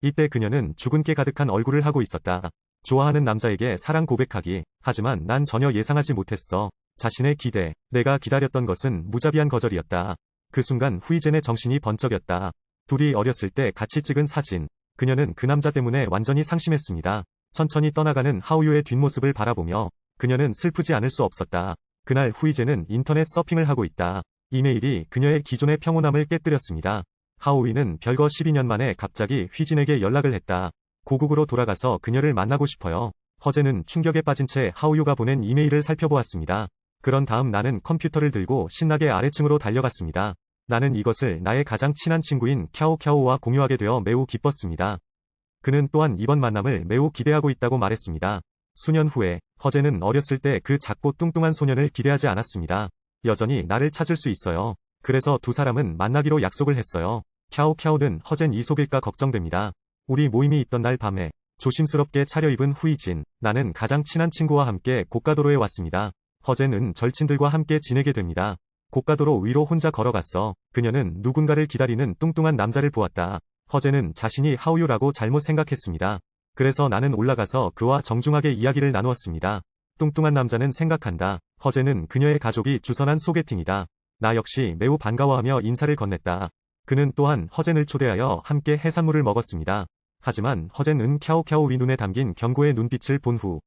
이때 그녀는 죽은 깨 가득한 얼굴을 하고 있었다. 좋아하는 남자에게 사랑 고백하기. 하지만 난 전혀 예상하지 못했어. 자신의 기대, 내가 기다렸던 것은 무자비한 거절이었다. 그 순간 후이젠의 정신이 번쩍였다. 둘이 어렸을 때 같이 찍은 사진. 그녀는 그 남자 때문에 완전히 상심했습니다. 천천히 떠나가는 하우유의 뒷모습을 바라보며 그녀는 슬프지 않을 수 없었다. 그날 후이젠은 인터넷 서핑을 하고 있다. 이메일이 그녀의 기존의 평온함을 깨뜨렸습니다. 하우이는 별거 12년 만에 갑자기 휘진에게 연락을 했다. 고국으로 돌아가서 그녀를 만나고 싶어요. 허재는 충격에 빠진 채 하우유가 보낸 이메일을 살펴보았습니다. 그런 다음 나는 컴퓨터를 들고 신나게 아래층으로 달려갔습니다. 나는 이것을 나의 가장 친한 친구인 캬오캬오와 공유하게 되어 매우 기뻤습니다. 그는 또한 이번 만남을 매우 기대하고 있다고 말했습니다. 수년 후에 허재는 어렸을 때 그 작고 뚱뚱한 소년을 기대하지 않았습니다. 여전히 나를 찾을 수 있어요. 그래서 두 사람은 만나기로 약속을 했어요. 캬오캬오는 허젠 이 속일까 걱정됩니다. 우리 모임이 있던 날 밤에 조심스럽게 차려입은 후이진, 나는 가장 친한 친구와 함께 고가도로에 왔습니다. 허젠은 절친들과 함께 지내게 됩니다. 고가도로 위로 혼자 걸어갔어. 그녀는 누군가를 기다리는 뚱뚱한 남자를 보았다. 허젠은 자신이 하우유라고 잘못 생각했습니다. 그래서 나는 올라가서 그와 정중하게 이야기를 나누었습니다. 뚱뚱한 남자는 생각한다. 허젠은 그녀의 가족이 주선한 소개팅이다. 나 역시 매우 반가워하며 인사를 건넸다. 그는 또한 허젠을 초대하여 함께 해산물을 먹었습니다. 하지만 허젠은 캬오캬오 위 눈에 담긴 경고의 눈빛을 본 후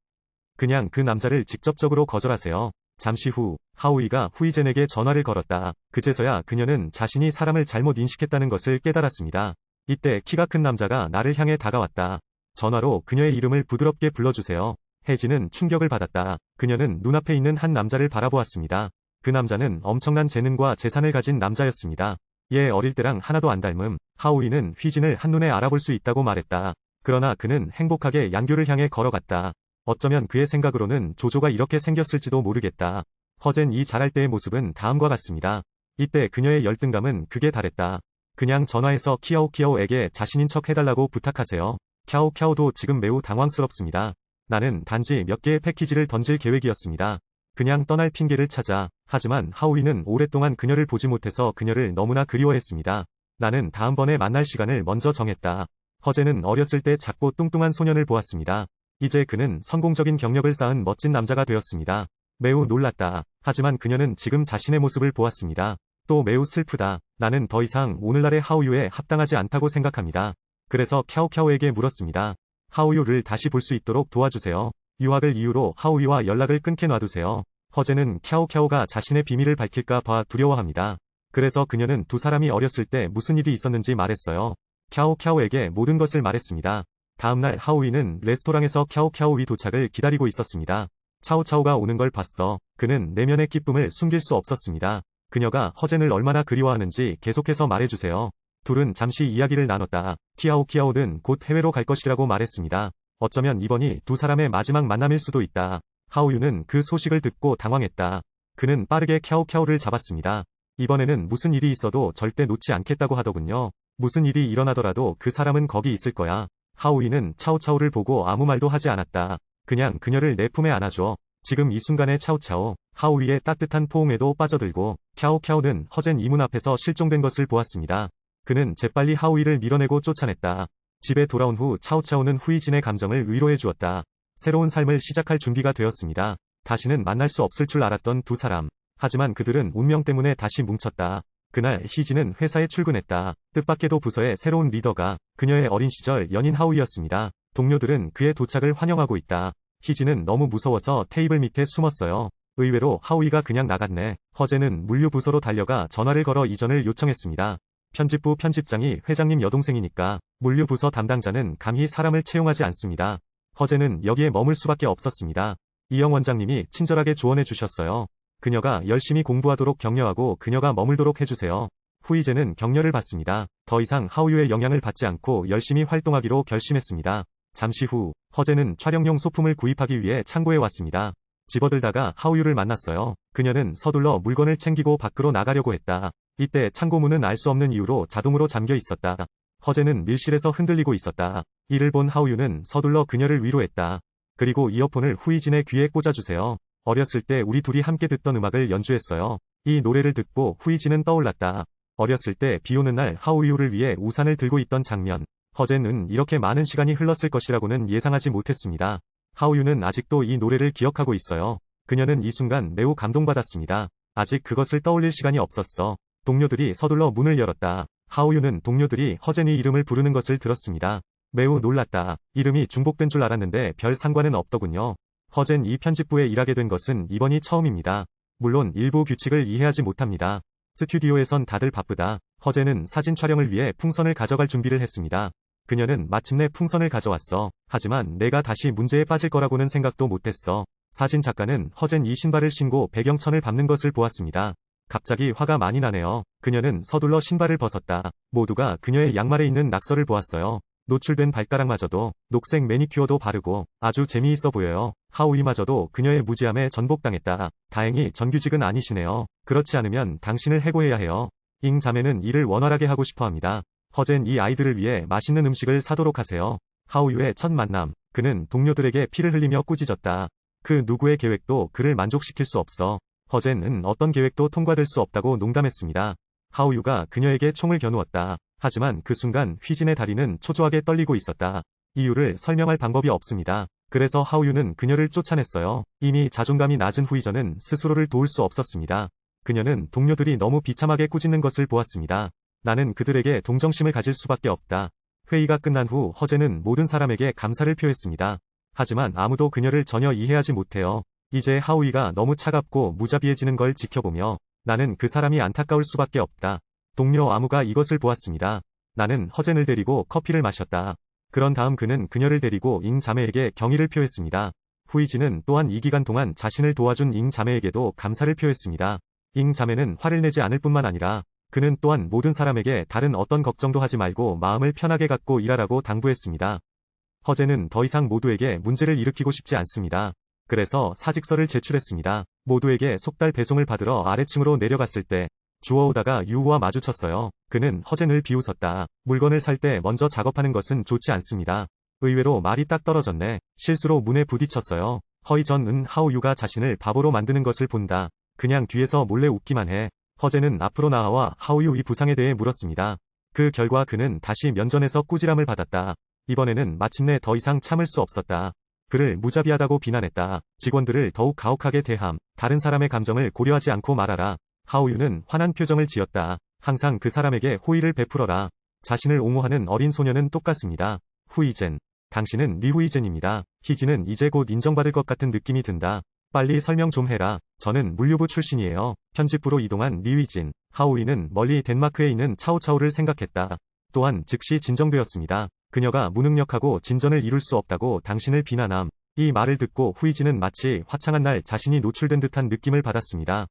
그냥 그 남자를 직접적으로 거절하세요. 잠시 후 하우이가 후이젠에게 전화를 걸었다. 그제서야 그녀는 자신이 사람을 잘못 인식했다는 것을 깨달았습니다. 이때 키가 큰 남자가 나를 향해 다가왔다. 전화로 그녀의 이름을 부드럽게 불러주세요. 혜진은 충격을 받았다. 그녀는 눈앞에 있는 한 남자를 바라보았습니다. 그 남자는 엄청난 재능과 재산을 가진 남자였습니다. 얘 어릴 때랑 하나도 안 닮음. 하우이는 휘진을 한눈에 알아볼 수 있다고 말했다. 그러나 그는 행복하게 양교를 향해 걸어갔다. 어쩌면 그의 생각으로는 조조가 이렇게 생겼을지도 모르겠다. 허젠 이 자랄 때의 모습은 다음과 같습니다. 이때 그녀의 열등감은 극에 달했다. 그냥 전화해서 키아오키아오에게 자신인 척 해달라고 부탁하세요. 캬오캬오도 지금 매우 당황스럽습니다. 나는 단지 몇 개의 패키지를 던질 계획이었습니다. 그냥 떠날 핑계를 찾아. 하지만 하우이는 오랫동안 그녀를 보지 못해서 그녀를 너무나 그리워했습니다. 나는 다음번에 만날 시간을 먼저 정했다. 허재는 어렸을 때 작고 뚱뚱한 소년을 보았습니다. 이제 그는 성공적인 경력을 쌓은 멋진 남자가 되었습니다. 매우 놀랐다. 하지만 그녀는 지금 자신의 모습을 보았습니다. 또 매우 슬프다. 나는 더 이상 오늘날의 하우유에 합당하지 않다고 생각합니다. 그래서 캬오캬오에게 물었습니다. 하우유를 다시 볼 수 있도록 도와주세요. 유학을 이유로 하우유와 연락을 끊게 놔두세요. 허재는 캬오캬오가 자신의 비밀을 밝힐까 봐 두려워합니다. 그래서 그녀는 두 사람이 어렸을 때 무슨 일이 있었는지 말했어요. 캬오캬오에게 모든 것을 말했습니다. 다음날 하우이는 레스토랑에서 캬오캬오의 도착을 기다리고 있었습니다. 차오차오가 오는 걸 봤어. 그는 내면의 기쁨을 숨길 수 없었습니다. 그녀가 허젠을 얼마나 그리워하는지 계속해서 말해주세요. 둘은 잠시 이야기를 나눴다. 키아오키아오는 곧 해외로 갈 것이라고 말했습니다. 어쩌면 이번이 두 사람의 마지막 만남일 수도 있다. 하우유는 그 소식을 듣고 당황했다. 그는 빠르게 캬오캬오를 잡았습니다. 이번에는 무슨 일이 있어도 절대 놓지 않겠다고 하더군요. 무슨 일이 일어나더라도 그 사람은 거기 있을 거야. 하우이는 차오차오를 보고 아무 말도 하지 않았다. 그냥 그녀를 내 품에 안아줘. 지금 이 순간에 차오차오, 하우이의 따뜻한 포옹에도 빠져들고 캬오캬오는 허젠 이문 앞에서 실종된 것을 보았습니다. 그는 재빨리 하우이를 밀어내고 쫓아냈다. 집에 돌아온 후 차오차오는 후이진의 감정을 위로해 주었다. 새로운 삶을 시작할 준비가 되었습니다. 다시는 만날 수 없을 줄 알았던 두 사람. 하지만 그들은 운명 때문에 다시 뭉쳤다. 그날 희진은 회사에 출근했다. 뜻밖에도 부서의 새로운 리더가 그녀의 어린 시절 연인 하우이였습니다. 동료들은 그의 도착을 환영하고 있다. 희진은 너무 무서워서 테이블 밑에 숨었어요. 의외로 하우이가 그냥 나갔네. 허재는 물류부서로 달려가 전화를 걸어 이전을 요청했습니다. 편집부 편집장이 회장님 여동생이니까 물류부서 담당자는 감히 사람을 채용하지 않습니다. 허재는 여기에 머물 수밖에 없었습니다. 이영 원장님이 친절하게 조언해 주셨어요. 그녀가 열심히 공부하도록 격려하고 그녀가 머물도록 해주세요. 후이제는 격려를 받습니다. 더 이상 하우유의 영향을 받지 않고 열심히 활동하기로 결심했습니다. 잠시 후 허재는 촬영용 소품을 구입하기 위해 창고에 왔습니다. 집어들다가 하우유를 만났어요. 그녀는 서둘러 물건을 챙기고 밖으로 나가려고 했다. 이때 창고문은 알 수 없는 이유로 자동으로 잠겨 있었다. 허재는 밀실에서 흔들리고 있었다. 이를 본 하우유는 서둘러 그녀를 위로했다. 그리고 이어폰을 후이진의 귀에 꽂아주세요. 어렸을 때 우리 둘이 함께 듣던 음악을 연주했어요. 이 노래를 듣고 후이진은 떠올랐다. 어렸을 때 비 오는 날 하우유를 위해 우산을 들고 있던 장면. 허젠은 이렇게 많은 시간이 흘렀을 것이라고는 예상하지 못했습니다. 하우유는 아직도 이 노래를 기억하고 있어요. 그녀는 이 순간 매우 감동받았습니다. 아직 그것을 떠올릴 시간이 없었어. 동료들이 서둘러 문을 열었다. 하우유는 동료들이 허젠이 이름을 부르는 것을 들었습니다. 매우 놀랐다. 이름이 중복된 줄 알았는데 별 상관은 없더군요. 허젠 이 편집부에 일하게 된 것은 이번이 처음입니다. 물론 일부 규칙을 이해하지 못합니다. 스튜디오에선 다들 바쁘다. 허젠은 사진 촬영을 위해 풍선을 가져갈 준비를 했습니다. 그녀는 마침내 풍선을 가져왔어. 하지만 내가 다시 문제에 빠질 거라고는 생각도 못했어. 사진 작가는 허젠 이 신발을 신고 배경천을 밟는 것을 보았습니다. 갑자기 화가 많이 나네요. 그녀는 서둘러 신발을 벗었다. 모두가 그녀의 양말에 있는 낙서를 보았어요. 노출된 발가락마저도, 녹색 매니큐어도 바르고 아주 재미있어 보여요. 하우이마저도 그녀의 무지함에 전복당했다. 다행히 정규직은 아니시네요. 그렇지 않으면 당신을 해고해야 해요. 잉 자매는 일을 원활하게 하고 싶어합니다. 허젠 이 아이들을 위해 맛있는 음식을 사도록 하세요. 하우유의 첫 만남. 그는 동료들에게 피를 흘리며 꾸짖었다. 그 누구의 계획도 그를 만족시킬 수 없어. 허젠은 어떤 계획도 통과될 수 없다고 농담했습니다. 하우유가 그녀에게 총을 겨누었다. 하지만 그 순간 휘진의 다리는 초조하게 떨리고 있었다. 이유를 설명할 방법이 없습니다. 그래서 하우유는 그녀를 쫓아냈어요. 이미 자존감이 낮은 후이전은 스스로를 도울 수 없었습니다. 그녀는 동료들이 너무 비참하게 꾸짖는 것을 보았습니다. 나는 그들에게 동정심을 가질 수밖에 없다. 회의가 끝난 후 허젠은 모든 사람에게 감사를 표했습니다. 하지만 아무도 그녀를 전혀 이해하지 못해요. 이제 하우이가 너무 차갑고 무자비해지는 걸 지켜보며 나는 그 사람이 안타까울 수밖에 없다. 동료 아무가 이것을 보았습니다. 나는 허젠을 데리고 커피를 마셨다. 그런 다음 그는 그녀를 데리고 잉 자매에게 경의를 표했습니다. 후이지는 또한 이 기간 동안 자신을 도와준 잉 자매에게도 감사를 표했습니다. 잉 자매는 화를 내지 않을 뿐만 아니라 그는 또한 모든 사람에게 다른 어떤 걱정도 하지 말고 마음을 편하게 갖고 일하라고 당부했습니다. 허젠은 더 이상 모두에게 문제를 일으키고 싶지 않습니다. 그래서 사직서를 제출했습니다. 모두에게 속달 배송을 받으러 아래층으로 내려갔을 때 주워오다가 유우와 마주쳤어요. 그는 허젠을 비웃었다. 물건을 살 때 먼저 작업하는 것은 좋지 않습니다. 의외로 말이 딱 떨어졌네. 실수로 문에 부딪혔어요. 허이전은 하우유가 자신을 바보로 만드는 것을 본다. 그냥 뒤에서 몰래 웃기만 해. 허젠은 앞으로 나와 하우유의 부상에 대해 물었습니다. 그 결과 그는 다시 면전에서 꾸지람을 받았다. 이번에는 마침내 더 이상 참을 수 없었다. 그를 무자비하다고 비난했다. 직원들을 더욱 가혹하게 대함. 다른 사람의 감정을 고려하지 않고 말하라. 하우유는 화난 표정을 지었다. 항상 그 사람에게 호의를 베풀어라. 자신을 옹호하는 어린 소녀는 똑같습니다. 후이젠. 당신은 리후이젠입니다. 희진은 이제 곧 인정받을 것 같은 느낌이 든다. 빨리 설명 좀 해라. 저는 물류부 출신이에요. 편집부로 이동한 리휘진. 하우이는 멀리 덴마크에 있는 차오차오를 생각했다. 또한 즉시 진정되었습니다. 그녀가 무능력하고 진전을 이룰 수 없다고 당신을 비난함. 이 말을 듣고 후이진은 마치 화창한 날 자신이 노출된 듯한 느낌을 받았습니다.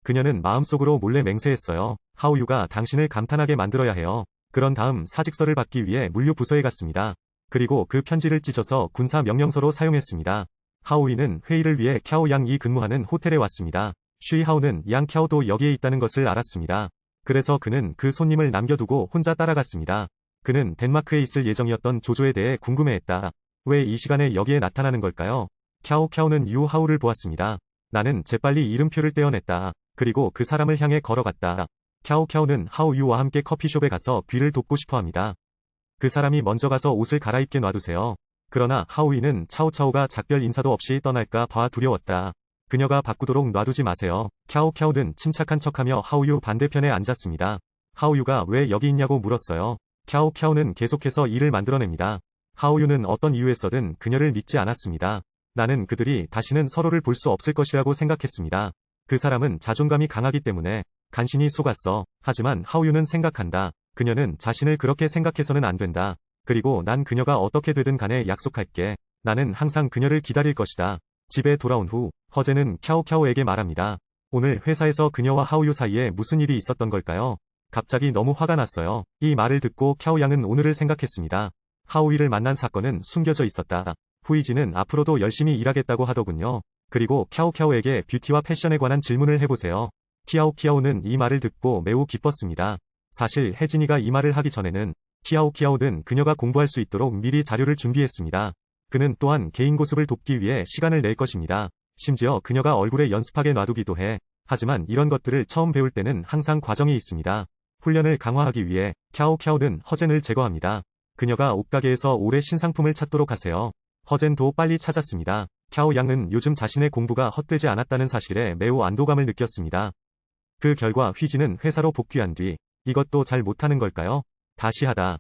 그녀는 마음속으로 몰래 맹세했어요. 하우유가 당신을 감탄하게 만들어야 해요. 그런 다음 사직서를 받기 위해 물류부서에 갔습니다. 그리고 그 편지를 찢어서 군사 명령서로 사용했습니다. 하우이는 회의를 위해 캬오 양이 근무하는 호텔에 왔습니다. 쉬하우는 양 캬오도 여기에 있다는 것을 알았습니다. 그래서 그는 그 손님을 남겨두고 혼자 따라갔습니다. 그는 덴마크에 있을 예정이었던 조조에 대해 궁금해했다. 왜 이 시간에 여기에 나타나는 걸까요? 캬오는 유하우를 보았습니다. 나는 재빨리 이름표를 떼어냈다. 그리고 그 사람을 향해 걸어갔다. 캬오는 하우유와 함께 커피숍에 가서 귀를 돕고 싶어합니다. 그 사람이 먼저 가서 옷을 갈아입게 놔두세요. 그러나 하우이는 차오차오가 작별 인사도 없이 떠날까 봐 두려웠다. 그녀가 바꾸도록 놔두지 마세요. 캬오는 침착한 척하며 하우유 반대편에 앉았습니다. 하우유가 왜 여기 있냐고 물었어요. 캬오는 계속해서 일을 만들어냅니다. 하우유는 어떤 이유에서든 그녀를 믿지 않았습니다. 나는 그들이 다시는 서로를 볼 수 없을 것이라고 생각했습니다. 그 사람은 자존감이 강하기 때문에 간신히 속았어. 하지만 하우유는 생각한다. 그녀는 자신을 그렇게 생각해서는 안 된다. 그리고 난 그녀가 어떻게 되든 간에 약속할게. 나는 항상 그녀를 기다릴 것이다. 집에 돌아온 후 허제는 캬오에게 말합니다. 오늘 회사에서 그녀와 하우유 사이에 무슨 일이 있었던 걸까요? 갑자기 너무 화가 났어요. 이 말을 듣고 캬오양은 오늘을 생각했습니다. 하우이를 만난 사건은 숨겨져 있었다. 후이지는 앞으로도 열심히 일하겠다고 하더군요. 그리고 캬오에게 뷰티와 패션에 관한 질문을 해보세요. 키아오는 이 말을 듣고 매우 기뻤습니다. 사실 혜진이가 이 말을 하기 전에는 키아오는 그녀가 공부할 수 있도록 미리 자료를 준비했습니다. 그는 또한 개인 고습을 돕기 위해 시간을 낼 것입니다. 심지어 그녀가 얼굴에 연습하게 놔두기도 해. 하지만 이런 것들을 처음 배울 때는 항상 과정이 있습니다. 훈련을 강화하기 위해 캬오는 허젠을 제거합니다. 그녀가 옷가게에서 올해 신상품을 찾도록 하세요. 허젠도 빨리 찾았습니다. 캬오 양은 요즘 자신의 공부가 헛되지 않았다는 사실에 매우 안도감을 느꼈습니다. 그 결과 휘지는 회사로 복귀한 뒤 이것도 잘 못하는 걸까요? 다시 하다.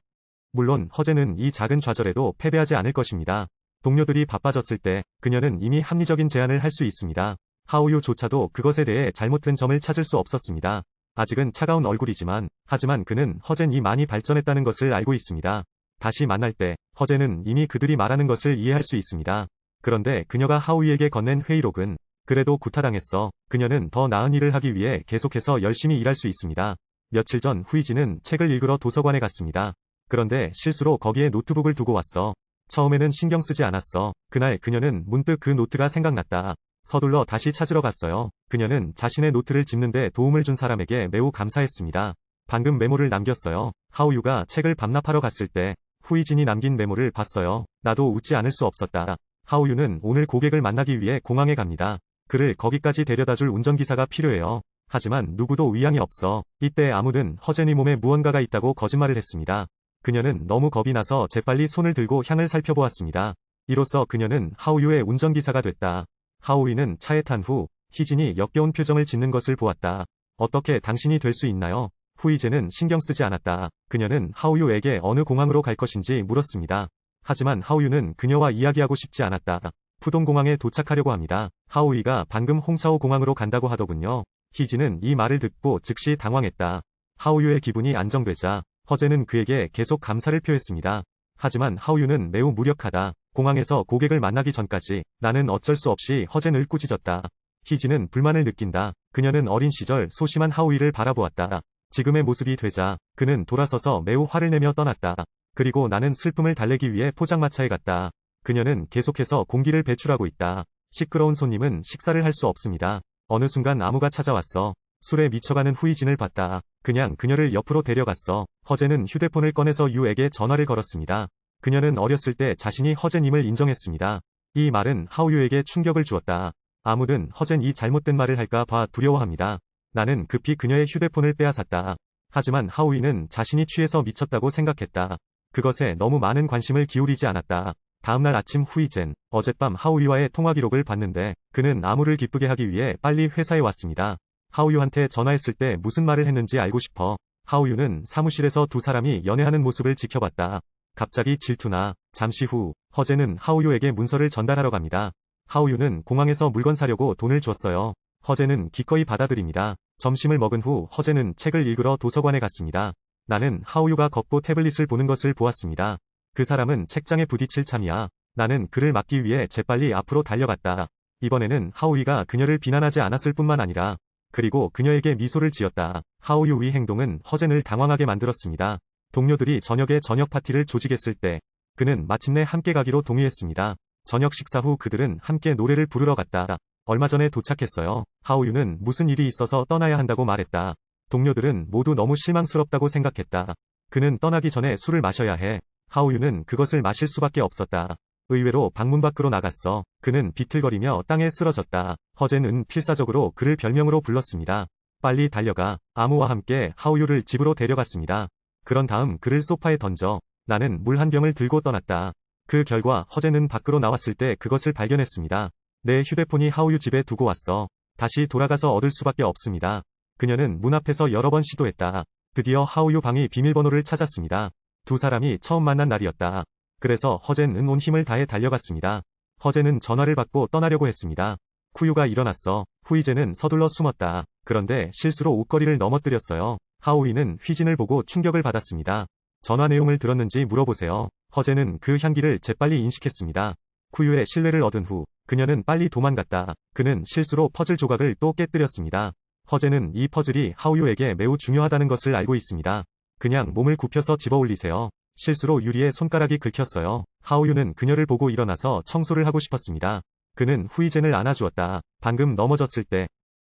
물론 허젠은 이 작은 좌절에도 패배하지 않을 것입니다. 동료들이 바빠졌을 때 그녀는 이미 합리적인 제안을 할 수 있습니다. 하오유조차도 그것에 대해 잘못된 점을 찾을 수 없었습니다. 아직은 차가운 얼굴이지만 하지만 그는 허젠이 많이 발전했다는 것을 알고 있습니다. 다시 만날 때 허젠은 이미 그들이 말하는 것을 이해할 수 있습니다. 그런데 그녀가 하오유에게 건넨 회의록은 그래도 구타당했어. 그녀는 더 나은 일을 하기 위해 계속해서 열심히 일할 수 있습니다. 며칠 전 후이지는 책을 읽으러 도서관에 갔습니다. 그런데 실수로 거기에 노트북을 두고 왔어. 처음에는 신경 쓰지 않았어. 그날 그녀는 문득 그 노트가 생각났다. 서둘러 다시 찾으러 갔어요. 그녀는 자신의 노트를 짚는데 도움을 준 사람에게 매우 감사했습니다. 방금 메모를 남겼어요. 하오유가 책을 반납하러 갔을 때 후이진이 남긴 메모를 봤어요. 나도 웃지 않을 수 없었다. 하오유는 오늘 고객을 만나기 위해 공항에 갑니다. 그를 거기까지 데려다줄 운전기사가 필요해요. 하지만 누구도 위양이 없어. 이때 아무든 허젠이 몸에 무언가가 있다고 거짓말을 했습니다. 그녀는 너무 겁이 나서 재빨리 손을 들고 향을 살펴보았습니다. 이로써 그녀는 하오유의 운전기사가 됐다. 하오유는 차에 탄 후 희진이 역겨운 표정을 짓는 것을 보았다. 어떻게 당신이 될 수 있나요? 후이제는 신경 쓰지 않았다. 그녀는 하오유에게 어느 공항으로 갈 것인지 물었습니다. 하지만 하오유는 그녀와 이야기하고 싶지 않았다. 푸동공항에 도착하려고 합니다. 하오유가 방금 홍차오 공항으로 간다고 하더군요. 희진은 이 말을 듣고 즉시 당황했다. 하오유의 기분이 안정되자 허제는 그에게 계속 감사를 표했습니다. 하지만 하오유는 매우 무력하다. 공항에서 고객을 만나기 전까지 나는 어쩔 수 없이 허젠을 꾸짖었다. 희진은 불만을 느낀다. 그녀는 어린 시절 소심한 하오유를 바라보았다. 지금의 모습이 되자 그는 돌아서서 매우 화를 내며 떠났다. 그리고 나는 슬픔을 달래기 위해 포장마차에 갔다. 그녀는 계속해서 공기를 배출하고 있다. 시끄러운 손님은 식사를 할 수 없습니다. 어느 순간 아무가 찾아왔어. 술에 미쳐가는 후이진을 봤다. 그냥 그녀를 옆으로 데려갔어. 허젠은 휴대폰을 꺼내서 유에게 전화를 걸었습니다. 그녀는 어렸을 때 자신이 허젠임을 인정했습니다. 이 말은 하오유에게 충격을 주었다. 아무든 허젠이 잘못된 말을 할까 봐 두려워합니다. 나는 급히 그녀의 휴대폰을 빼앗았다. 하지만 하오유는 자신이 취해서 미쳤다고 생각했다. 그것에 너무 많은 관심을 기울이지 않았다. 다음날 아침 후이젠, 어젯밤 하오유와의 통화 기록을 봤는데 그는 아무를 기쁘게 하기 위해 빨리 회사에 왔습니다. 하오유한테 전화했을 때 무슨 말을 했는지 알고 싶어. 하오유는 사무실에서 두 사람이 연애하는 모습을 지켜봤다. 갑자기 질투나. 잠시 후 허제는 하오유에게 문서를 전달하러 갑니다. 하오유는 공항에서 물건 사려고 돈을 줬어요. 허제는 기꺼이 받아들입니다. 점심을 먹은 후 허제는 책을 읽으러 도서관에 갔습니다. 나는 하오유가 걷고 태블릿을 보는 것을 보았습니다. 그 사람은 책장에 부딪힐 참이야. 나는 그를 막기 위해 재빨리 앞으로 달려갔다. 이번에는 하오유가 그녀를 비난하지 않았을 뿐만 아니라 그리고 그녀에게 미소를 지었다. 하오유의 행동은 허젠을 당황하게 만들었습니다. 동료들이 저녁에 저녁 파티를 조직했을 때 그는 마침내 함께 가기로 동의했습니다. 저녁 식사 후 그들은 함께 노래를 부르러 갔다. 얼마 전에 도착했어요. 하오유는 무슨 일이 있어서 떠나야 한다고 말했다. 동료들은 모두 너무 실망스럽다고 생각했다. 그는 떠나기 전에 술을 마셔야 해. 하오유는 그것을 마실 수밖에 없었다. 의외로 방문 밖으로 나갔어. 그는 비틀거리며 땅에 쓰러졌다. 허젠은 필사적으로 그를 별명으로 불렀습니다. 빨리 달려가. 아무와 함께 하오유를 집으로 데려갔습니다. 그런 다음 그를 소파에 던져 나는 물 한 병을 들고 떠났다. 그 결과 허젠은 밖으로 나왔을 때 그것을 발견했습니다. 내 휴대폰이 하오유 집에 두고 왔어. 다시 돌아가서 얻을 수밖에 없습니다. 그녀는 문 앞에서 여러 번 시도했다. 드디어 하오유 방의 비밀번호를 찾았습니다. 두 사람이 처음 만난 날이었다. 그래서 허젠은 온 힘을 다해 달려갔습니다. 허젠은 전화를 받고 떠나려고 했습니다. 쿠유가 일어났어. 후이제는 서둘러 숨었다. 그런데 실수로 옷걸이를 넘어뜨렸어요. 하오이는 휘진을 보고 충격을 받았습니다. 전화 내용을 들었는지 물어보세요. 허제는 그 향기를 재빨리 인식했습니다. 쿠유의 신뢰를 얻은 후 그녀는 빨리 도망갔다. 그는 실수로 퍼즐 조각을 또 깨뜨렸습니다. 허제는 이 퍼즐이 하오유에게 매우 중요하다는 것을 알고 있습니다. 그냥 몸을 굽혀서 집어 올리세요. 실수로 유리에 손가락이 긁혔어요. 하오유는 그녀를 보고 일어나서 청소를 하고 싶었습니다. 그는 후이젠을 안아주었다. 방금 넘어졌을 때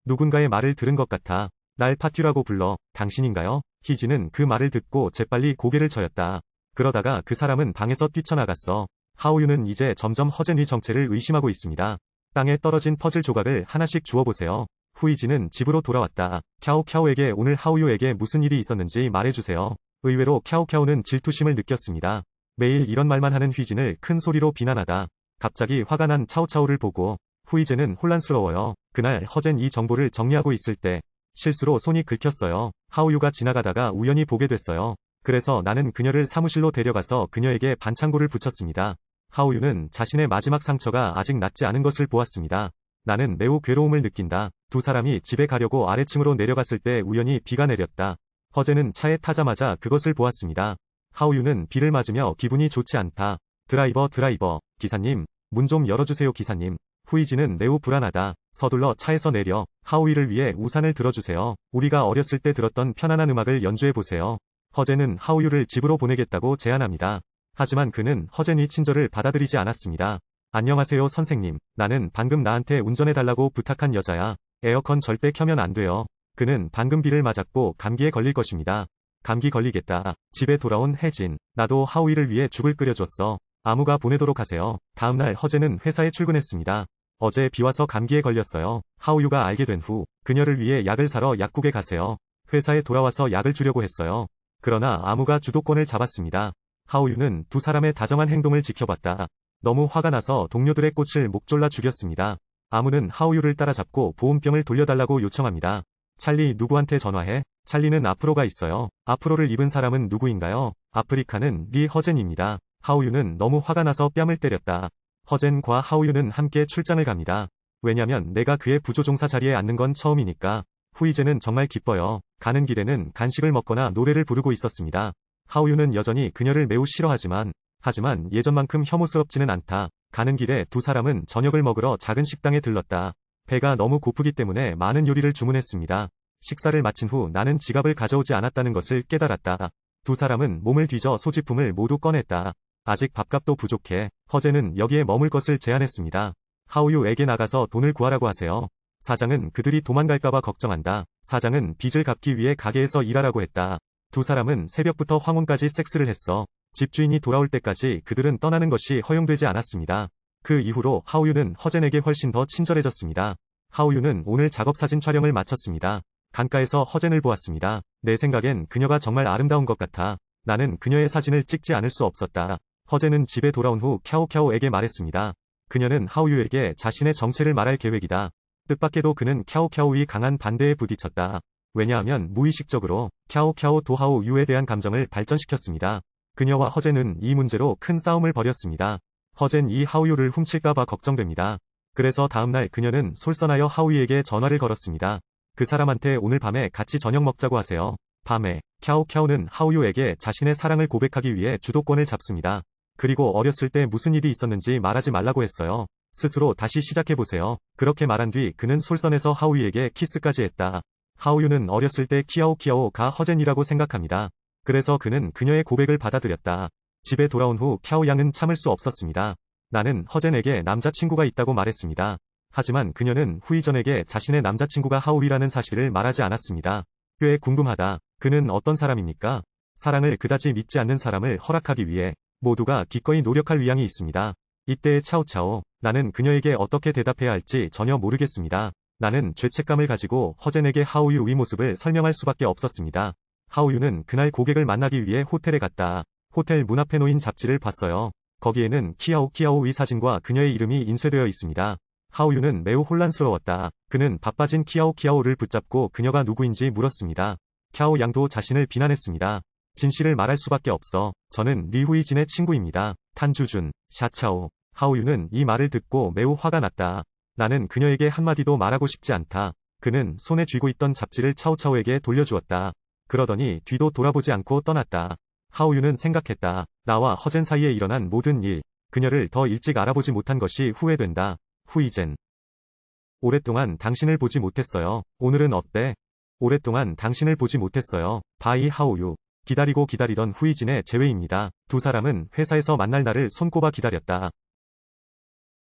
누군가의 말을 들은 것 같아. 날 파튜라고 불러. 당신인가요? 희진은 그 말을 듣고 재빨리 고개를 저었다. 그러다가 그 사람은 방에서 뛰쳐나갔어. 하오유는 이제 점점 허젠의 정체를 의심하고 있습니다. 땅에 떨어진 퍼즐 조각을 하나씩 주워보세요. 후이진은 집으로 돌아왔다. 캬오에게 오늘 하오유에게 무슨 일이 있었는지 말해주세요. 의외로 캬오캬오는 질투심을 느꼈습니다. 매일 이런 말만 하는 휘진을 큰 소리로 비난하다. 갑자기 화가 난 차오차오를 보고 후이젠은 혼란스러워요. 그날 허젠 이 정보를 정리하고 있을 때 실수로 손이 긁혔어요. 하오유가 지나가다가 우연히 보게 됐어요. 그래서 나는 그녀를 사무실로 데려가서 그녀에게 반창고를 붙였습니다. 하오유는 자신의 마지막 상처가 아직 낫지 않은 것을 보았습니다. 나는 매우 괴로움을 느낀다. 두 사람이 집에 가려고 아래층으로 내려갔을 때 우연히 비가 내렸다. 허젠은 차에 타자마자 그것을 보았습니다. 하오유는 비를 맞으며 기분이 좋지 않다. 드라이버, 기사님, 문 좀 열어주세요 기사님. 후이지는 매우 불안하다. 서둘러 차에서 내려 하오유를 위해 우산을 들어주세요. 우리가 어렸을 때 들었던 편안한 음악을 연주해보세요. 허젠은 하오유를 집으로 보내겠다고 제안합니다. 하지만 그는 허젠의 친절을 받아들이지 않았습니다. 안녕하세요 선생님. 나는 방금 나한테 운전해달라고 부탁한 여자야. 에어컨 절대 켜면 안 돼요. 그는 방금 비를 맞았고 감기에 걸릴 것입니다. 감기 걸리겠다. 집에 돌아온 혜진. 나도 하오이를 위해 죽을 끓여줬어. 아무가 보내도록 하세요. 다음날 허재는 회사에 출근했습니다. 어제 비 와서 감기에 걸렸어요. 하오유가 알게 된 후 그녀를 위해 약을 사러 약국에 가세요. 회사에 돌아와서 약을 주려고 했어요. 그러나 아무가 주도권을 잡았습니다. 하오유는 두 사람의 다정한 행동을 지켜봤다. 너무 화가 나서 동료들의 꽃을 목졸라 죽였습니다. 아무는 하오유를 따라잡고 보온병을 돌려달라고 요청합니다. 찰리 누구한테 전화해? 찰리는 앞으로가 있어요. 앞으로를 입은 사람은 누구인가요? 아프리카는 리 허젠입니다. 하오유는 너무 화가 나서 뺨을 때렸다. 허젠과 하오유는 함께 출장을 갑니다. 왜냐면 내가 그의 부조종사 자리에 앉는 건 처음이니까. 후이제는 정말 기뻐요. 가는 길에는 간식을 먹거나 노래를 부르고 있었습니다. 하오유는 여전히 그녀를 매우 싫어하지만 예전만큼 혐오스럽지는 않다. 가는 길에 두 사람은 저녁을 먹으러 작은 식당에 들렀다. 배가 너무 고프기 때문에 많은 요리를 주문했습니다. 식사를 마친 후 나는 지갑을 가져오지 않았다는 것을 깨달았다. 두 사람은 몸을 뒤져 소지품을 모두 꺼냈다. 아직 밥값도 부족해. 허재는 여기에 머물 것을 제안했습니다. 하오유에게 나가서 돈을 구하라고 하세요. 사장은 그들이 도망갈까봐 걱정한다. 사장은 빚을 갚기 위해 가게에서 일하라고 했다. 두 사람은 새벽부터 황혼까지 섹스를 했어. 집주인이 돌아올 때까지 그들은 떠나는 것이 허용되지 않았습니다. 그 이후로 하오유는 허젠에게 훨씬 더 친절해졌습니다. 하오유는 오늘 작업사진 촬영을 마쳤습니다. 강가에서 허젠을 보았습니다. 내 생각엔 그녀가 정말 아름다운 것 같아. 나는 그녀의 사진을 찍지 않을 수 없었다. 허젠은 집에 돌아온 후 캬오캬오에게 말했습니다. 그녀는 하오유에게 자신의 정체를 말할 계획이다. 뜻밖에도 그는 캬오캬오의 강한 반대에 부딪혔다. 왜냐하면 무의식적으로 캬오캬오 도하오 유에 대한 감정을 발전시켰습니다. 그녀와 허젠은 이 문제로 큰 싸움을 벌였습니다. 허젠 이 하오유를 훔칠까봐 걱정됩니다. 그래서 다음날 그녀는 솔선하여 하오유에게 전화를 걸었습니다. 그 사람한테 오늘 밤에 같이 저녁 먹자고 하세요. 밤에 캬오캬오는 하오유에게 자신의 사랑을 고백하기 위해 주도권을 잡습니다. 그리고 어렸을 때 무슨 일이 있었는지 말하지 말라고 했어요. 스스로 다시 시작해보세요. 그렇게 말한 뒤 그는 솔선해서 하오유에게 키스까지 했다. 하오유는 어렸을 때 키아오키아오가 허젠이라고 생각합니다. 그래서 그는 그녀의 고백을 받아들였다. 집에 돌아온 후 캬오양은 참을 수 없었습니다. 나는 허젠에게 남자친구가 있다고 말했습니다. 하지만 그녀는 후이전에게 자신의 남자친구가 하오이라는 사실을 말하지 않았습니다. 꽤 궁금하다. 그는 어떤 사람입니까? 사랑을 그다지 믿지 않는 사람을 허락하기 위해 모두가 기꺼이 노력할 의향이 있습니다. 이때의 차오차오. 나는 그녀에게 어떻게 대답해야 할지 전혀 모르겠습니다. 나는 죄책감을 가지고 허젠에게 하오유의 모습을 설명할 수밖에 없었습니다. 하오유는 그날 고객을 만나기 위해 호텔에 갔다. 호텔 문 앞에 놓인 잡지를 봤어요. 거기에는 키아오키아오의 사진과 그녀의 이름이 인쇄되어 있습니다. 하오유는 매우 혼란스러웠다. 그는 바빠진 키아오키아오를 붙잡고 그녀가 누구인지 물었습니다. 캬오양도 자신을 비난했습니다. 진실을 말할 수밖에 없어. 저는 리후이진의 친구입니다. 탄주준, 샤차오. 하오유는 이 말을 듣고 매우 화가 났다. 나는 그녀에게 한마디도 말하고 싶지 않다. 그는 손에 쥐고 있던 잡지를 차오차오에게 돌려주었다. 그러더니 뒤도 돌아보지 않고 떠났다. 하오유는 생각했다. 나와 허젠 사이에 일어난 모든 일, 그녀를 더 일찍 알아보지 못한 것이 후회된다. 후이젠. 오랫동안 당신을 보지 못했어요. 오늘은 어때? 오랫동안 당신을 보지 못했어요. 바이 하오유. 기다리고 기다리던 후이진의 재회입니다. 두 사람은 회사에서 만날 날을 손꼽아 기다렸다.